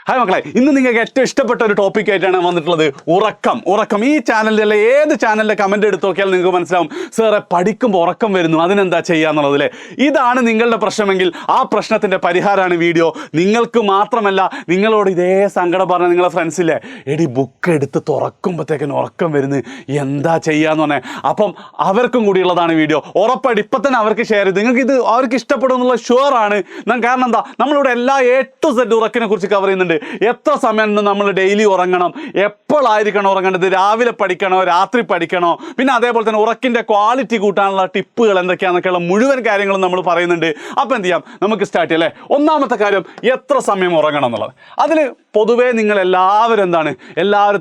Hi മക്കളെ, ഇന്ന് നിങ്ങൾക്ക് ഏറ്റവും ഇഷ്ടപ്പെട്ട ഒരു ടോപ്പിക് ആയിട്ടാണ് വന്നിട്ടുള്ളത്. ഉറക്കം. ഈ ചാനലിലെ ഏത് ചാനലിലെ കമൻറ്റ് എടുത്ത് നോക്കിയാൽ നിങ്ങൾക്ക് മനസ്സിലാവും, സാറെ പഠിക്കുമ്പോൾ ഉറക്കം വരുന്നു, അതിനെന്താ ചെയ്യാന്നുള്ളതില്ലേ. ഇതാണ് നിങ്ങളുടെ പ്രശ്നമെങ്കിൽ ആ പ്രശ്നത്തിൻ്റെ പരിഹാരമാണ് വീഡിയോ. നിങ്ങൾക്ക് മാത്രമല്ല, നിങ്ങളോട് ഇതേ സങ്കടം പറഞ്ഞ നിങ്ങളെ ഫ്രണ്ട്സില്ലേ, എടി ബുക്ക് എടുത്ത് തുറക്കുമ്പോഴത്തേക്കിന് ഉറക്കം വരുന്നു, എന്താ ചെയ്യാന്ന് പറഞ്ഞാൽ, അപ്പം അവർക്കും കൂടിയുള്ളതാണ് വീഡിയോ. ഉറപ്പായിട്ട് ഇപ്പം തന്നെ അവർക്ക് ഷെയർ ചെയ്ത് നിങ്ങൾക്ക് ഇത് അവർക്ക് ഇഷ്ടപ്പെടും എന്നുള്ള ഷുവറാണ്. കാരണം എന്താ, നമ്മളിവിടെ എല്ലാ A to Z ഉറക്കിനെ കുറിച്ച് കവർ ചെയ്യുന്നുണ്ട്. എത്ര സമയം നമ്മൾ ഡെയിലി ഉറങ്ങണം, എപ്പോഴായിരിക്കണം ഉറങ്ങേണ്ടത്, രാവിലെ പഠിക്കണോ രാത്രി പഠിക്കണോ, പിന്നെ അതേപോലെ തന്നെ ഉറക്കിൻ്റെ ക്വാളിറ്റി കൂട്ടാനുള്ള ടിപ്പുകൾ എന്തൊക്കെയാണെന്നൊക്കെയുള്ള മുഴുവൻ കാര്യങ്ങളും നമ്മൾ പറയുന്നുണ്ട്. അപ്പോൾ എന്ത് ചെയ്യാം, നമുക്ക് സ്റ്റാർട്ട് ചെയ്യാം അല്ലേ. ഒന്നാമത്തെ കാര്യം, എത്ര സമയം ഉറങ്ങണം എന്നുള്ളത്. അതിൽ പൊതുവേ നിങ്ങൾ എല്ലാവരും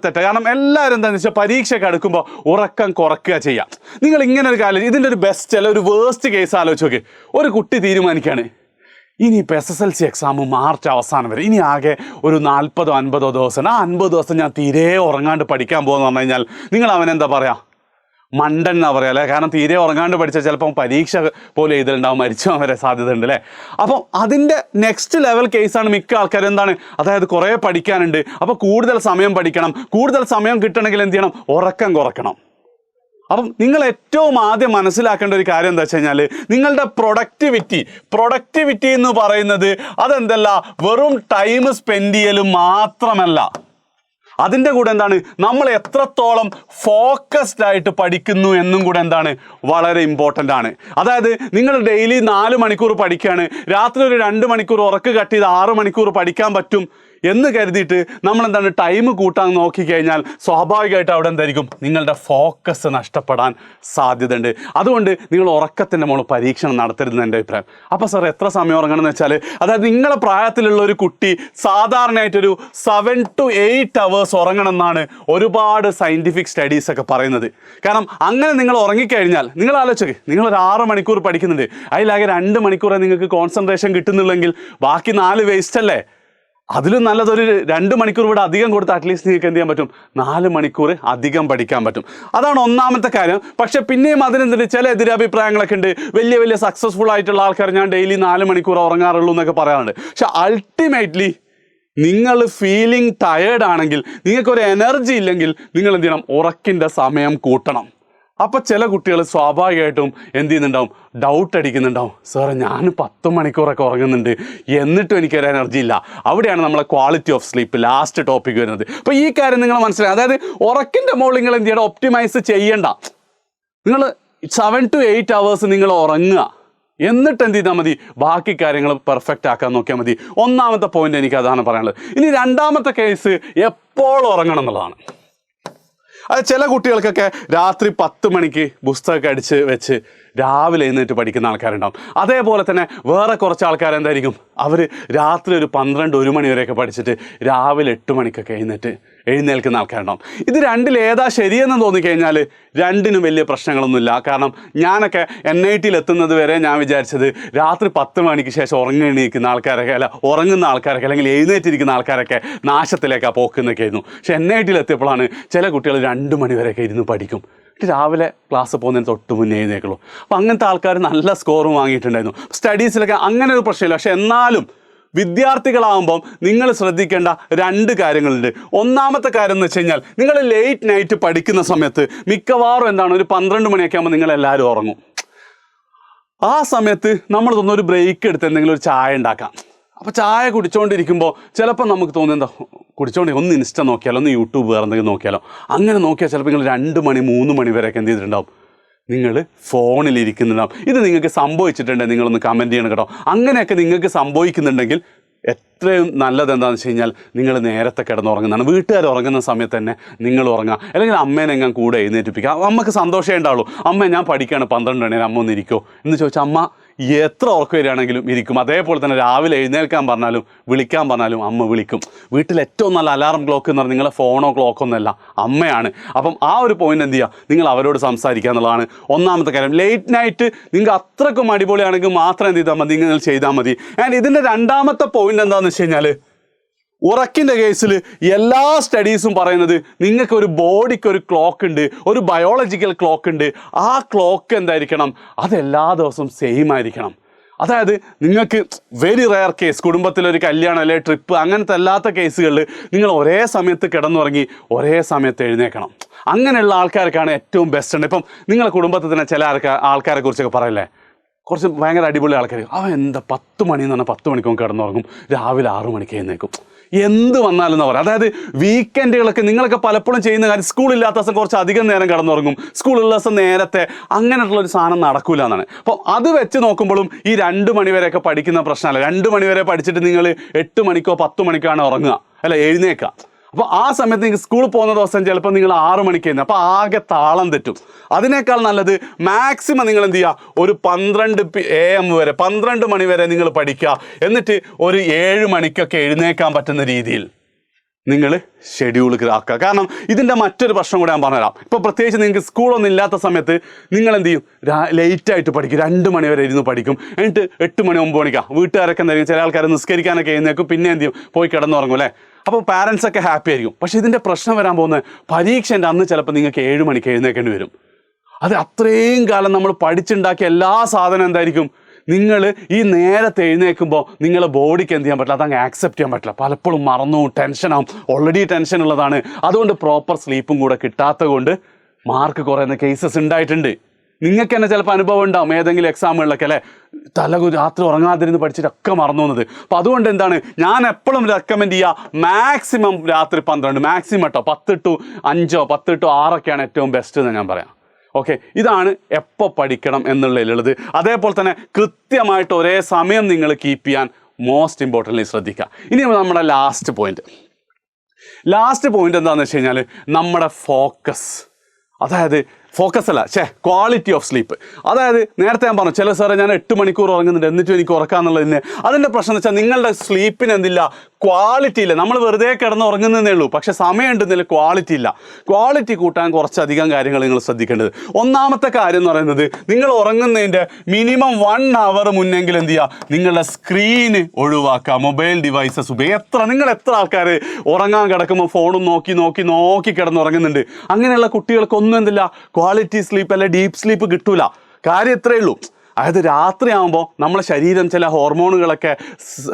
തെറ്റ. കാരണം എല്ലാവരും എന്താണെന്ന് വെച്ചാൽ പരീക്ഷയൊക്കെ അടുക്കുമ്പോൾ ഉറക്കം കുറയ്ക്കുക ചെയ്യാം. നിങ്ങൾ ഇങ്ങനെ ഒരു കാര്യം, ഇതിൻ്റെ ഒരു ബെസ്റ്റ് അല്ല ഒരു വേസ്റ്റ് കേസ് ആലോചിച്ച് നോക്കി. ഒരു കുട്ടി തീരുമാനിക്കുകയാണ്, ഇനിയിപ്പോൾ SSLC എക്സാം മാർച്ച് അവസാനം വരെ ഇനി ആകെ ഒരു 40-50 ദിവസം, ആ 50 ദിവസം ഞാൻ തീരെ ഉറങ്ങാണ്ട് പഠിക്കാൻ പോകുമെന്ന് പറഞ്ഞു കഴിഞ്ഞാൽ നിങ്ങൾ അവനെന്താ പറയുക, മണ്ടൻ എന്നാ പറയുക അല്ലേ. കാരണം തീരെ ഉറങ്ങാണ്ട് പഠിച്ചാൽ ചിലപ്പം പരീക്ഷ പോലും എഴുതലുണ്ടാവും, മരിച്ചു പോകാൻ വരെ സാധ്യത ഉണ്ട് അല്ലേ. അപ്പം അതിൻ്റെ നെക്സ്റ്റ് ലെവൽ കേസാണ് മിക്ക ആൾക്കാർ എന്താണ്, അതായത് കുറേ പഠിക്കാനുണ്ട്, അപ്പോൾ കൂടുതൽ സമയം പഠിക്കണം, കൂടുതൽ സമയം കിട്ടണമെങ്കിൽ എന്ത് ചെയ്യണം, ഉറക്കം കുറയ്ക്കണം. അപ്പം നിങ്ങൾ ഏറ്റവും ആദ്യം മനസ്സിലാക്കേണ്ട ഒരു കാര്യം എന്താ വെച്ച് കഴിഞ്ഞാൽ, നിങ്ങളുടെ പ്രൊഡക്ടിവിറ്റി എന്ന് പറയുന്നത് അതെന്തല്ല, വെറും ടൈം സ്പെൻഡ് ചെയ്യലും മാത്രമല്ല, അതിൻ്റെ കൂടെ എന്താണ്, നമ്മൾ എത്രത്തോളം ഫോക്കസ്ഡ് ആയിട്ട് പഠിക്കുന്നു എന്നും കൂടെ എന്താണ്, വളരെ ഇമ്പോർട്ടൻ്റ് ആണ്. അതായത് നിങ്ങൾ ഡെയിലി 4 മണിക്കൂർ പഠിക്കുകയാണ്, രാത്രി ഒരു 2 മണിക്കൂർ ഉറക്ക് കട്ട് ചെയ്ത് 6 മണിക്കൂർ പഠിക്കാൻ പറ്റും എന്ന് കരുതിയിട്ട് നമ്മളെന്താണ് ടൈം കൂട്ടാൻ നോക്കിക്കഴിഞ്ഞാൽ സ്വാഭാവികമായിട്ട് അവിടെ എന്തായിരിക്കും, നിങ്ങളുടെ ഫോക്കസ് നഷ്ടപ്പെടാൻ സാധ്യതയുണ്ട്. അതുകൊണ്ട് നിങ്ങൾ ഉറക്കത്തിൻ്റെ മുകളിൽ പരീക്ഷണം നടത്തരുതെന്ന് എൻ്റെ അഭിപ്രായം. അപ്പോൾ സാർ എത്ര സമയം ഉറങ്ങണം എന്ന് വെച്ചാൽ, അതായത് നിങ്ങളുടെ പ്രായത്തിലുള്ള ഒരു കുട്ടി സാധാരണയായിട്ടൊരു 7 to 8 hours ഉറങ്ങണം എന്നാണ് ഒരുപാട് സയൻറ്റിഫിക് സ്റ്റഡീസൊക്കെ പറയുന്നത്. കാരണം അങ്ങനെ നിങ്ങൾ ഉറങ്ങിക്കഴിഞ്ഞാൽ, നിങ്ങൾ ആലോചിച്ചേ, നിങ്ങളൊരു 6 മണിക്കൂർ പഠിക്കുന്നുണ്ട്, അതിലാകെ 2 മണിക്കൂറേ നിങ്ങൾക്ക് കോൺസെൻട്രേഷൻ കിട്ടുന്നുള്ളെങ്കിൽ ബാക്കി 4 വേസ്റ്റ് അല്ലേ. അതിലും നല്ലതൊരു 2 മണിക്കൂർ ഇവിടെ അധികം കൊടുത്ത് അറ്റ്ലീസ്റ്റ് നിങ്ങൾക്ക് എന്ത് ചെയ്യാൻ പറ്റും, 4 മണിക്കൂർ അധികം പഠിക്കാൻ പറ്റും. അതാണ് ഒന്നാമത്തെ കാര്യം. പക്ഷേ പിന്നെയും അതിനെന്തുണ്ട്, ചില എതിരഭിപ്രായങ്ങളൊക്കെ ഉണ്ട്. വലിയ സക്സസ്ഫുൾ ആയിട്ടുള്ള ആൾക്കാർ ഞാൻ ഡെയിലി 4 മണിക്കൂർ ഉറങ്ങാറുള്ളൂ എന്നൊക്കെ പറയാറുണ്ട്. പക്ഷെ അൾട്ടിമേറ്റ്ലി നിങ്ങൾ ഫീലിംഗ് ടയേർഡ് ആണെങ്കിൽ, നിങ്ങൾക്കൊരു എനർജി ഇല്ലെങ്കിൽ, നിങ്ങൾ എന്ത് ചെയ്യണം, ഉറക്കിൻ്റെ സമയം കൂട്ടണം. അപ്പോൾ ചില കുട്ടികൾ സ്വാഭാവികമായിട്ടും എന്ത് ചെയ്യുന്നുണ്ടാവും, ഡൗട്ട് അടിക്കുന്നുണ്ടാവും, സാറേ ഞാൻ 10 മണിക്കൂറൊക്കെ ഉറങ്ങുന്നുണ്ട് എന്നിട്ടും എനിക്കൊരു എനർജി ഇല്ല. അവിടെയാണ് നമ്മളെ quality of sleep last topic വരുന്നത്. അപ്പോൾ ഈ കാര്യം നിങ്ങൾ മനസ്സിലാക്കുക. അതായത് ഉറക്കിൻ്റെ മുകളിൽ നിങ്ങൾ എന്ത് ചെയ്യണം, ഒപ്റ്റിമൈസ് ചെയ്യണ്ട. നിങ്ങൾ 7 to 8 hours നിങ്ങൾ ഉറങ്ങുക, എന്നിട്ട് എന്ത് ചെയ്താൽ മതി, ബാക്കി കാര്യങ്ങൾ പെർഫെക്റ്റ് ആക്കാൻ നോക്കിയാൽ മതി. ഒന്നാമത്തെ പോയിന്റ് എനിക്ക് അതാണ് പറയാനുള്ളത്. ഇനി രണ്ടാമത്തെ കേസ്, എപ്പോൾ ഉറങ്ങണം എന്നുള്ളതാണ്. അത് ചില കുട്ടികൾക്കൊക്കെ രാത്രി 10 മണിക്ക് പുസ്തകമൊക്കെ അടിച്ച് വെച്ച് രാവിലെ എഴുന്നേറ്റ് പഠിക്കുന്ന ആൾക്കാരുണ്ടാവും. അതേപോലെ തന്നെ വേറെ കുറച്ച് ആൾക്കാരെന്തായിരിക്കും, അവർ രാത്രി ഒരു 12-1 മണി വരെയൊക്കെ പഠിച്ചിട്ട് രാവിലെ 8 മണിക്കൊക്കെ എഴുന്നേൽക്കുന്ന ആൾക്കാരുണ്ടാവും. ഇത് രണ്ടിൽ ഏതാ ശരിയെന്ന് തോന്നിക്കഴിഞ്ഞാൽ രണ്ടിനും വലിയ പ്രശ്നങ്ങളൊന്നുമില്ല. കാരണം ഞാനൊക്കെ NIT എത്തുന്നത് വരെ ഞാൻ വിചാരിച്ചത് രാത്രി 10 മണിക്ക് ശേഷം ഉറങ്ങുന്ന ആൾക്കാരൊക്കെ അല്ലെങ്കിൽ എഴുന്നേറ്റിരിക്കുന്ന ആൾക്കാരൊക്കെ നാശത്തിലേക്കാണ് പോക്കുന്നൊക്കെ ആയിരുന്നു. പക്ഷെ NIT എത്തിയപ്പോഴാണ് ചില കുട്ടികൾ 2 മണി വരെയൊക്കെ ഇരുന്ന് പഠിക്കും, രാവിലെ ക്ലാസ് പോകുന്നതിന് തൊട്ട് മുന്നേ എഴുന്നേക്കുള്ളൂ. അപ്പോൾ അങ്ങനത്തെ ആൾക്കാർ നല്ല സ്കോറും വാങ്ങിയിട്ടുണ്ടായിരുന്നു. സ്റ്റഡീസിലൊക്കെ അങ്ങനെ ഒരു പ്രശ്നമില്ല. പക്ഷെ എന്നാലും വിദ്യാർത്ഥികളാകുമ്പം നിങ്ങൾ ശ്രദ്ധിക്കേണ്ട 2 കാര്യങ്ങളുണ്ട്. ഒന്നാമത്തെ കാര്യം എന്ന് വെച്ച് കഴിഞ്ഞാൽ, നിങ്ങൾ ലേറ്റ് നൈറ്റ് പഠിക്കുന്ന സമയത്ത് മിക്കവാറും എന്താണ്, ഒരു 12 മണിയൊക്കെ ആകുമ്പോൾ നിങ്ങളെല്ലാവരും ഉറങ്ങും. ആ സമയത്ത് നമ്മൾ ഒരു ബ്രേക്ക് എടുത്ത് എന്തെങ്കിലും ഒരു ചായ ഉണ്ടാക്കാം. അപ്പോൾ ചായ കുടിച്ചുകൊണ്ടിരിക്കുമ്പോൾ ചിലപ്പോൾ നമുക്ക് തോന്നുന്നത്, ഒന്ന് ഇൻസ്റ്റ നോക്കിയാലോ, ഒന്ന് യൂട്യൂബ് വേറെ എന്തെങ്കിലും നോക്കിയാലോ. അങ്ങനെ നോക്കിയാൽ ചിലപ്പോൾ നിങ്ങൾ 2 മണി 3 മണി വരെയൊക്കെ എന്ത് ചെയ്തിട്ടുണ്ടാവും, നിങ്ങൾ ഫോണിലിരിക്കുന്നുണ്ടാവും. ഇത് നിങ്ങൾക്ക് സംഭവിച്ചിട്ടുണ്ടെങ്കിൽ നിങ്ങളൊന്ന് കമൻറ്റ് ചെയ്യണം കേട്ടോ. അങ്ങനെയൊക്കെ നിങ്ങൾക്ക് സംഭവിക്കുന്നുണ്ടെങ്കിൽ എത്രയും നല്ലത് എന്താണെന്ന് വെച്ച് കഴിഞ്ഞാൽ, നിങ്ങൾ നേരത്തെ കിടന്നുറങ്ങുന്നതാണ്. വീട്ടുകാർ ഉറങ്ങുന്ന സമയത്ത് തന്നെ നിങ്ങൾ ഉറങ്ങുക, അല്ലെങ്കിൽ അമ്മേനെ ഞാൻ കൂടെ എഴുന്നേറ്റിപ്പിക്കുക. അമ്മക്ക് സന്തോഷമേ ഉണ്ടാവുള്ളൂ. അമ്മ ഞാൻ പഠിക്കുകയാണ് 12 മണി, അമ്മ ഒന്ന് ഇരിക്കുമോ എന്ന് ചോദിച്ചാൽ അമ്മ എത്ര ഉറക്കം വരികയാണെങ്കിലും ഇരിക്കും. അതേപോലെ തന്നെ രാവിലെ എഴുന്നേൽക്കാൻ പറഞ്ഞാലും വിളിക്കാൻ പറഞ്ഞാലും അമ്മ വിളിക്കും. വീട്ടിൽ ഏറ്റവും നല്ല അലാറം ക്ലോക്ക് എന്ന് പറഞ്ഞാൽ നിങ്ങളെ ഫോണോ ക്ലോക്കോ ഒന്നുമല്ല, അമ്മയാണ്. അപ്പം ആ ഒരു പോയിന്റ് എന്ത് ചെയ്യുക, നിങ്ങൾ അവരോട് സംസാരിക്കുക എന്നുള്ളതാണ് ഒന്നാമത്തെ കാര്യം. ലേറ്റ് നൈറ്റ് നിങ്ങൾക്ക് അത്രക്കും അടിപൊളിയാണെങ്കിൽ മാത്രം എന്ത് ചെയ്താൽ മതി, നിങ്ങൾ ചെയ്താൽ മതി. ആൻഡ് ഇതിൻ്റെ രണ്ടാമത്തെ പോയിന്റ് എന്താണെന്ന് വെച്ച് കഴിഞ്ഞാൽ, ഉറക്കിൻ്റെ കേസിൽ എല്ലാ സ്റ്റഡീസും പറയുന്നത് നിങ്ങൾക്ക് ഒരു ബോഡിക്ക് ഒരു ക്ലോക്ക് ഉണ്ട്, ഒരു ബയോളജിക്കൽ ക്ലോക്ക് ഉണ്ട്. ആ ക്ലോക്ക് എന്തായിരിക്കണം, അതെല്ലാ ദിവസവും സെയിം ആയിരിക്കണം. അതായത് നിങ്ങൾക്ക് വെരി റെയർ കേസ്, കുടുംബത്തിലൊരു കല്യാണം അല്ലെങ്കിൽ ട്രിപ്പ് അങ്ങനത്തെ അല്ലാത്ത കേസുകളിൽ നിങ്ങൾ ഒരേ സമയത്ത് കിടന്നുറങ്ങി ഒരേ സമയത്ത് എഴുന്നേക്കണം. അങ്ങനെയുള്ള ആൾക്കാർക്കാണ് ഏറ്റവും ബെസ്റ്റ് ഉണ്ട്. ഇപ്പം നിങ്ങളുടെ കുടുംബത്തിൽ തന്നെ ചില ആൾക്കാരെ കുറിച്ചൊക്കെ പറയില്ലേ, കുറച്ച് ഭയങ്കര അടിപൊളി ആൾക്കാർ, അവൻ എന്താ 10 മണി എന്ന് പറഞ്ഞാൽ 10 മണിക്കും കിടന്നുറങ്ങും, രാവിലെ 6 മണിക്ക് എഴുന്നേക്കും, എന്ത് വന്നാലും എന്ന് പറയാം. അതായത് വീക്കെൻഡുകളൊക്കെ നിങ്ങളൊക്കെ പലപ്പോഴും ചെയ്യുന്ന കാര്യം, സ്കൂളില്ലാത്ത ദിവസം കുറച്ച് അധികം നേരം കിടന്നുറങ്ങും, സ്കൂളുള്ള ദിവസം നേരത്തെ, അങ്ങനെയുള്ളൊരു സാധനം നടക്കൂല എന്നാണ്. അപ്പോൾ അത് വെച്ച് നോക്കുമ്പോഴും ഈ 2 മണി വരെയൊക്കെ പഠിക്കുന്ന പ്രശ്നമല്ല. 2 മണി വരെ പഠിച്ചിട്ട് നിങ്ങൾ 8 മണിക്കോ 10 മണിക്കോ ആണ് ഉറങ്ങുക, അല്ല എഴുന്നേക്കുക. അപ്പോൾ ആ സമയത്ത് നിങ്ങൾ സ്കൂളിൽ പോകുന്ന ദിവസം ചിലപ്പോൾ നിങ്ങൾ 6 മണിക്ക് എഴുതുന്നത്, അപ്പോൾ ആകെ താളം തെറ്റും. അതിനേക്കാൾ നല്ലത് മാക്സിമം നിങ്ങൾ എന്ത് ചെയ്യുക, ഒരു 12 AM വരെ, 12 മണി വരെ നിങ്ങൾ പഠിക്കുക. എന്നിട്ട് ഒരു 7 മണിക്കൊക്കെ എഴുന്നേക്കാൻ പറ്റുന്ന രീതിയിൽ നിങ്ങൾ ഷെഡ്യൂൾ ആക്കുക. കാരണം ഇതിൻ്റെ മറ്റൊരു പ്രശ്നം കൂടെ ഞാൻ പറഞ്ഞുതരാം. ഇപ്പോൾ പ്രത്യേകിച്ച് നിങ്ങൾക്ക് സ്കൂളൊന്നും ഇല്ലാത്ത സമയത്ത് നിങ്ങൾ എന്ത് ചെയ്യും, ലേറ്റായിട്ട് പഠിക്കും, 2 മണി വരെ ഇരുന്ന് പഠിക്കും. എന്നിട്ട് 8 മണി 9 മണിക്കാണ് വീട്ടുകാരൊക്കെ എന്തായിരിക്കും, ചില ആൾക്കാർ നിസ്കരിക്കാനൊക്കെ എഴുന്നേക്കും, പിന്നെ എന്ത് ചെയ്യും, പോയി കിടന്നുറങ്ങും അല്ലേ. അപ്പോൾ പാരൻസൊക്കെ ഹാപ്പി ആയിരിക്കും. പക്ഷേ ഇതിൻ്റെ പ്രശ്നം വരാൻ പോകുന്നത് പരീക്ഷേൻ്റെ അന്ന് ചിലപ്പോൾ നിങ്ങൾക്ക് 7 മണിക്ക് എഴുന്നേക്കേണ്ടി വരും. അത് അത്രയും കാലം നമ്മൾ പഠിച്ചുണ്ടാക്കിയ എല്ലാ സാധനം എന്തായിരിക്കും, നിങ്ങൾ ഈ നേരത്തെ എഴുന്നേൽക്കുമ്പോൾ നിങ്ങളുടെ ബോഡിക്ക് എന്ത് ചെയ്യാൻ പറ്റില്ല, അതങ്ങ് ആക്സെപ്റ്റ് ചെയ്യാൻ പറ്റില്ല. പലപ്പോഴും മറന്നു, ടെൻഷനാവും, ഓൾറെഡി ടെൻഷൻ ഉള്ളതാണ്. അതുകൊണ്ട് പ്രോപ്പർ സ്ലീപ്പും കൂടെ കിട്ടാത്തത് കൊണ്ട് മാർക്ക് കുറയുന്ന കേസസ് ഉണ്ടായിട്ടുണ്ട്. നിങ്ങൾക്ക് തന്നെ ചിലപ്പോൾ അനുഭവം ഉണ്ടാവും ഏതെങ്കിലും എക്സാമുകളിലൊക്കെ അല്ലേ, രാത്രി ഉറങ്ങാതിരുന്ന് പഠിച്ചിട്ടൊക്കെ മറന്നു പോകുന്നത്. അപ്പോൾ അതുകൊണ്ട് എന്താണ് ഞാൻ എപ്പോഴും റെക്കമെൻഡ് ചെയ്യുക, മാക്സിമം രാത്രി 12, മാക്സിമം കേട്ടോ 10 to 5 10 to 6 ഏറ്റവും ബെസ്റ്റ് എന്ന് ഞാൻ പറയാം. ഓക്കെ, ഇതാണ് എപ്പോൾ പഠിക്കണം എന്നുള്ളതിലുള്ളത്. അതേപോലെ തന്നെ കൃത്യമായിട്ട് ഒരേ സമയം നിങ്ങൾ കീപ്പ് ചെയ്യാൻ മോസ്റ്റ് ഇമ്പോർട്ടൻ്റ്ലി ശ്രദ്ധിക്കുക. ഇനി നമ്മുടെ ലാസ്റ്റ് പോയിന്റ് എന്താണെന്ന് വെച്ച് കഴിഞ്ഞാൽ നമ്മുടെ ഫോക്കസ്. അതായത് ഫോക്കസ് അല്ല, ക്വാളിറ്റി ഓഫ് സ്ലീപ്പ്. അതായത് നേരത്തെ ഞാൻ പറഞ്ഞു, ചില സാറേ ഞാൻ 8 മണിക്കൂർ ഉറങ്ങുന്നുണ്ട് എന്നിട്ടും എനിക്ക് ഉറക്കാന്നുള്ളതിന്, അതിൻ്റെ പ്രശ്നം എന്ന് വെച്ചാൽ നിങ്ങളുടെ സ്ലീപ്പിന് എന്തില്ല, ക്വാളിറ്റി ഇല്ല. നമ്മൾ വെറുതെ കിടന്ന് ഉറങ്ങുന്നതേ ഉള്ളൂ, പക്ഷേ സമയം ഉണ്ടെന്നില്ല, ക്വാളിറ്റി ഇല്ല. ക്വാളിറ്റി കൂട്ടാൻ കുറച്ചധികം കാര്യങ്ങൾ നിങ്ങൾ ശ്രദ്ധിക്കേണ്ടത്. ഒന്നാമത്തെ കാര്യം എന്ന് പറയുന്നത്, നിങ്ങൾ ഉറങ്ങുന്നതിൻ്റെ മിനിമം 1 hour മുന്നെങ്കിലും എന്ത് ചെയ്യുക, നിങ്ങളുടെ സ്ക്രീന് ഒഴിവാക്കുക, മൊബൈൽ ഡിവൈസസ് ഉപയോഗിക്കുക. നിങ്ങൾ എത്ര ആൾക്കാർ ഉറങ്ങാൻ കിടക്കുമ്പോൾ ഫോണും നോക്കി കിടന്നുറങ്ങുന്നുണ്ട്. അങ്ങനെയുള്ള കുട്ടികൾക്കൊന്നും എന്തില്ല, ക്വാളിറ്റി സ്ലീപ്പ് അല്ലെ ഡീപ്പ് സ്ലീപ്പ് കിട്ടൂല. കാര്യം ഇത്രയേ ഉള്ളൂ. അതായത് രാത്രിയാകുമ്പോൾ നമ്മളെ ശരീരം ചില ഹോർമോണുകളൊക്കെ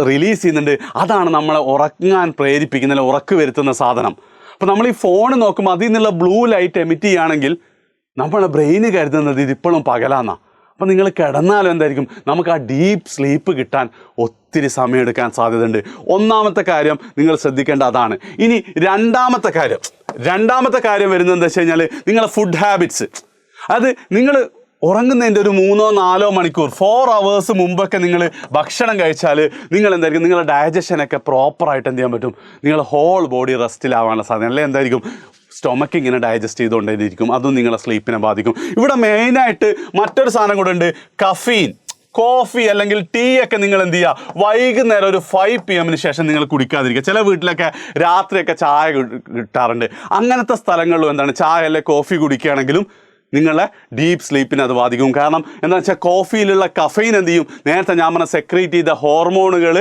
റിലീസ് ചെയ്യുന്നുണ്ട്. അതാണ് നമ്മളെ ഉറങ്ങാൻ പ്രേരിപ്പിക്കുന്ന, ഉറക്ക് വരുത്തുന്ന സാധനം. അപ്പോൾ നമ്മൾ ഈ ഫോൺ നോക്കുമ്പോൾ അതിൽ നിന്നുള്ള ബ്ലൂ ലൈറ്റ് എമിറ്റ് ചെയ്യുകയാണെങ്കിൽ നമ്മളെ ബ്രെയിന് കരുതുന്നത് ഇതിപ്പോഴും പകലാന്നാണ്. അപ്പോൾ നിങ്ങൾ കിടന്നാലും എന്തായിരിക്കും, നമുക്ക് ആ ഡീപ്പ് സ്ലീപ്പ് കിട്ടാൻ ഒത്തിരി സമയം എടുക്കാൻ സാധ്യതയുണ്ട്. ഒന്നാമത്തെ കാര്യം നിങ്ങൾ ശ്രദ്ധിക്കേണ്ട അതാണ്. ഇനി രണ്ടാമത്തെ കാര്യം വരുന്നത് എന്താ വെച്ച് കഴിഞ്ഞാൽ, നിങ്ങളെ ഫുഡ് ഹാബിറ്റ്സ്. അത് നിങ്ങൾ ഉറങ്ങുന്നതിൻ്റെ ഒരു 3-4 മണിക്കൂർ 4 hours മുമ്പൊക്കെ നിങ്ങൾ ഭക്ഷണം കഴിച്ചാൽ നിങ്ങൾ എന്തായിരിക്കും, നിങ്ങളുടെ ഡൈജഷനൊക്കെ പ്രോപ്പറായിട്ട് എന്ത് ചെയ്യാൻ പറ്റും, നിങ്ങൾ ഹോൾ ബോഡി റെസ്റ്റിലാവാനുള്ള സാധ്യത. അല്ലെ എന്തായിരിക്കും, സ്റ്റൊമക്ക് ഇങ്ങനെ ഡൈജസ്റ്റ് ചെയ്തുകൊണ്ടേയിരിക്കും, അതും നിങ്ങളെ സ്ലീപ്പിനെ ബാധിക്കും. ഇവിടെ മെയിനായിട്ട് മറ്റൊരു സാധനം കൂടെ ഉണ്ട്, കഫീൻ. കോഫി അല്ലെങ്കിൽ ടീ ഒക്കെ നിങ്ങൾ എന്ത് ചെയ്യുക, വൈകുന്നേരം ഒരു 5 PM ശേഷം നിങ്ങൾ കുടിക്കാതിരിക്കുക. ചില വീട്ടിലൊക്കെ രാത്രിയൊക്കെ ചായ കിട്ടാറുണ്ട്. അങ്ങനത്തെ സ്ഥലങ്ങളിലും എന്താണ്, ചായ അല്ലെ കോഫി കുടിക്കുകയാണെങ്കിലും നിങ്ങളെ ഡീപ്പ് സ്ലീപ്പിനെ അത് ബാധിക്കും. കാരണം എന്താണെന്ന് വെച്ചാൽ കോഫിയിലുള്ള കഫൈൻ എന്ത് ചെയ്യും, നേരത്തെ ഞാൻ പറഞ്ഞ സെക്രീറ്റ് ചെയ്ത ഹോർമോണുകൾ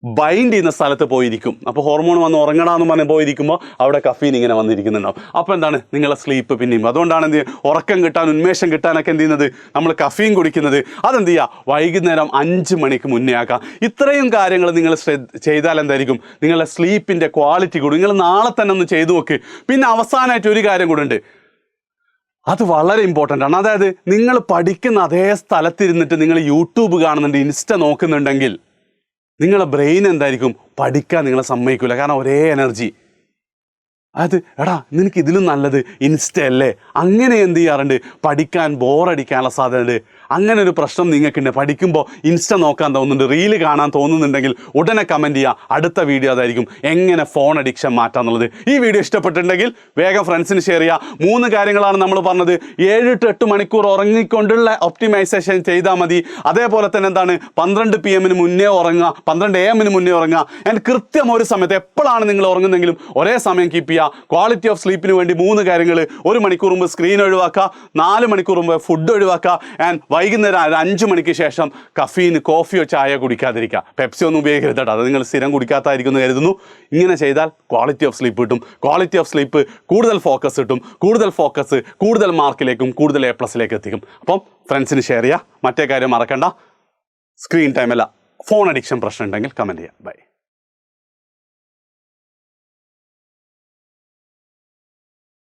ബൈൻഡ് ചെയ്യുന്ന സ്ഥലത്ത് പോയിരിക്കും. അപ്പോൾ ഹോർമോൺ വന്ന് ഉറങ്ങണമെന്ന് പറഞ്ഞ് പോയിരിക്കുമ്പോൾ അവിടെ കഫീൻ ഇങ്ങനെ വന്നിരിക്കുന്നുണ്ടാവും. അപ്പോൾ എന്താണ്, നിങ്ങളെ സ്ലീപ്പ് പിന്നെയും. അതുകൊണ്ടാണ് എന്ത് ചെയ്യുക, ഉറക്കം കിട്ടാൻ, ഉന്മേഷം കിട്ടാനൊക്കെ എന്ത് ചെയ്യുന്നത്, നമ്മൾ കഫീൻ കുടിക്കുന്നത്. അതെന്ത് ചെയ്യുക, വൈകുന്നേരം 5 മണിക്ക് മുന്നേ ആക്കാം. ഇത്രയും കാര്യങ്ങൾ നിങ്ങൾ ചെയ്താൽ എന്തായിരിക്കും, നിങ്ങളുടെ സ്ലീപ്പിൻ്റെ ക്വാളിറ്റി കൂടും. നിങ്ങൾ നാളെ തന്നെ ഒന്ന് ചെയ്തു നോക്ക്. പിന്നെ അവസാനമായിട്ട് ഒരു കാര്യം കൂടെ ഉണ്ട്, അത് വളരെ ഇമ്പോർട്ടൻ്റ് ആണ്. അതായത് നിങ്ങൾ പഠിക്കുന്ന അതേ സ്ഥലത്തിരുന്നിട്ട് നിങ്ങൾ യൂട്യൂബ് കാണുന്നുണ്ട്, ഇൻസ്റ്റ നോക്കുന്നുണ്ടെങ്കിൽ നിങ്ങളെ ബ്രെയിൻ എന്തായിരിക്കും, പഠിക്കാൻ നിങ്ങളെ സമ്മതിക്കില്ല. കാരണം ഒരേ എനർജി. അത് എടാ നിനക്ക് ഇതിലും നല്ലത് ഇൻസ്റ്റ അല്ലേ, അങ്ങനെ എന്ത് ചെയ്യാറുണ്ട്, പഠിക്കാൻ ബോറടിക്കാനുള്ള സാധ്യതയുണ്ട്. അങ്ങനെ ഒരു പ്രശ്നം നിങ്ങൾക്കുണ്ട്. പഠിക്കുമ്പോൾ ഇൻസ്റ്റ നോക്കാൻ തോന്നുന്നുണ്ട്, റീല് കാണാൻ തോന്നുന്നുണ്ടെങ്കിൽ ഉടനെ കമൻറ്റ് ചെയ്യുക. അടുത്ത വീഡിയോ അതായിരിക്കും എങ്ങനെ ഫോൺ അഡിക്ഷൻ മാറ്റാന്നുള്ളത്. ഈ വീഡിയോ ഇഷ്ടപ്പെട്ടിട്ടുണ്ടെങ്കിൽ വേഗം ഫ്രണ്ട്സിന് ഷെയർ ചെയ്യുക. 3 കാര്യങ്ങളാണ് നമ്മൾ പറഞ്ഞത്. 7 to 8 മണിക്കൂർ ഉറങ്ങിക്കൊണ്ടുള്ള ഒപ്റ്റിമൈസേഷൻ ചെയ്താൽ മതി. അതേപോലെ തന്നെ എന്താണ്, 12 PM മുന്നേ ഉറങ്ങുക, 12 AM മുന്നേ ഉറങ്ങുക. ആൻഡ് കൃത്യം ഒരു സമയത്ത് എപ്പോഴാണ് നിങ്ങൾ ഉറങ്ങുന്നെങ്കിലും ഒരേ സമയം കീപ്പ് ചെയ്യുക. ക്വാളിറ്റി ഓഫ് സ്ലീപ്പിന് വേണ്ടി 3 കാര്യങ്ങൾ: 1 മണിക്കൂർ മുമ്പ് സ്ക്രീൻ ഒഴിവാക്കുക, 4 മണിക്കൂർ മുമ്പ് ഫുഡ് ഒഴിവാക്കുക, ആൻഡ് വൈകുന്നേരം 5 മണിക്ക് ശേഷം കഫീൻ, കോഫിയോ ചായ കുടിക്കാതിരിക്കുക. പെപ്സി ഒന്നും ഉപയോഗിക്കരുത് കേട്ടോ, അത് നിങ്ങൾ സ്ഥിരം കുടിക്കാത്തായിരിക്കും എന്ന് കരുതുന്നു. ഇങ്ങനെ ചെയ്താൽ ക്വാളിറ്റി ഓഫ് സ്ലീപ്പ് കിട്ടും. ക്വാളിറ്റി ഓഫ് സ്ലീപ്പ് കൂടുതൽ ഫോക്കസ് കിട്ടും. കൂടുതൽ ഫോക്കസ് കൂടുതൽ മാർക്കിലേക്കും കൂടുതൽ A+ലേക്ക് എത്തിക്കും. അപ്പം ഫ്രണ്ട്സിന് ഷെയർ ചെയ്യുക. മറ്റേ കാര്യം മറക്കണ്ട. സ്ക്രീൻ ടൈം അല്ല ഫോൺ അഡിക്ഷൻ പ്രശ്നം ഉണ്ടെങ്കിൽ കമൻറ്റ് ചെയ്യാം. ബൈ.